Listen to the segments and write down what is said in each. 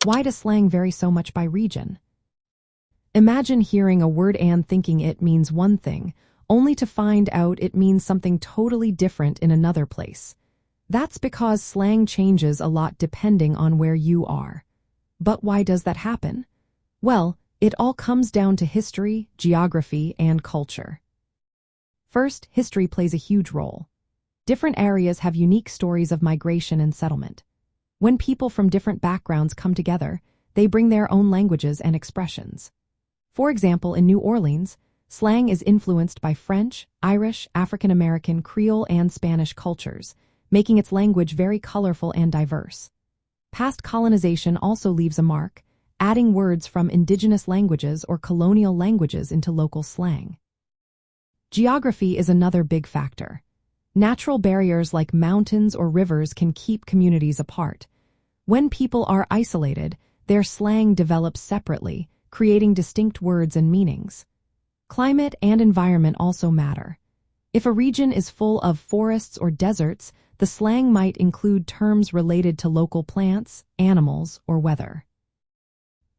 Why does slang vary so much by region? Imagine hearing a word and thinking it means one thing, only to find out it means something totally different in another place. That's because slang changes a lot depending on where you are. But why does that happen? Well, it all comes down to history, geography, and culture. First, history plays a huge role. Different areas have unique stories of migration and settlement. When people from different backgrounds come together, they bring their own languages and expressions. For example, in New Orleans, slang is influenced by French, Irish, African American, Creole, and Spanish cultures, making its language very colorful and diverse. Past colonization also leaves a mark, adding words from indigenous languages or colonial languages into local slang. Geography is another big factor. Natural barriers like mountains or rivers can keep communities apart. When people are isolated, their slang develops separately, creating distinct words and meanings. Climate and environment also matter. If a region is full of forests or deserts, the slang might include terms related to local plants, animals, or weather.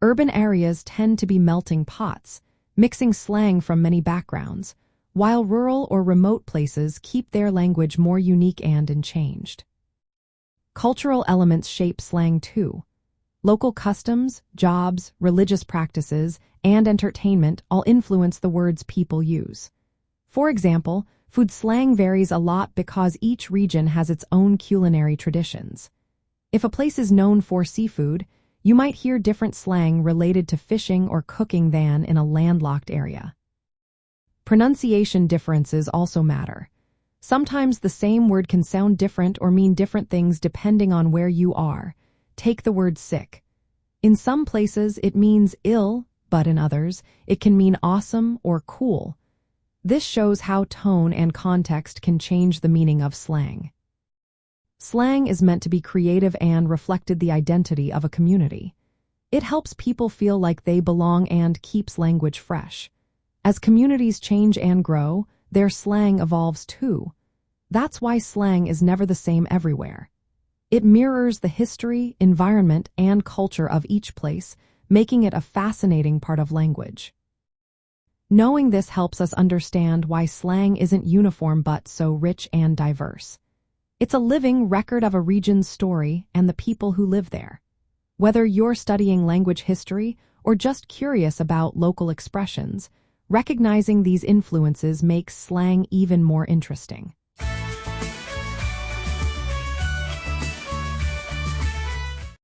Urban areas tend to be melting pots, mixing slang from many backgrounds, while rural or remote places keep their language more unique and unchanged. Cultural elements shape slang too. Local customs, jobs, religious practices, and entertainment all influence the words people use. For example, food slang varies a lot because each region has its own culinary traditions. If a place is known for seafood, you might hear different slang related to fishing or cooking than in a landlocked area. Pronunciation differences also matter. Sometimes the same word can sound different or mean different things depending on where you are. Take the word sick. In some places it means ill, but in others it can mean awesome or cool. This shows how tone and context can change the meaning of slang. Slang is meant to be creative and reflected the identity of a community. It helps people feel like they belong and keeps language fresh. As communities change and grow, their slang evolves too. That's why slang is never the same everywhere. It mirrors the history, environment, and culture of each place, making it a fascinating part of language. Knowing this helps us understand why slang isn't uniform but so rich and diverse. It's a living record of a region's story and the people who live there. Whether you're studying language history or just curious about local expressions, recognizing these influences makes slang even more interesting.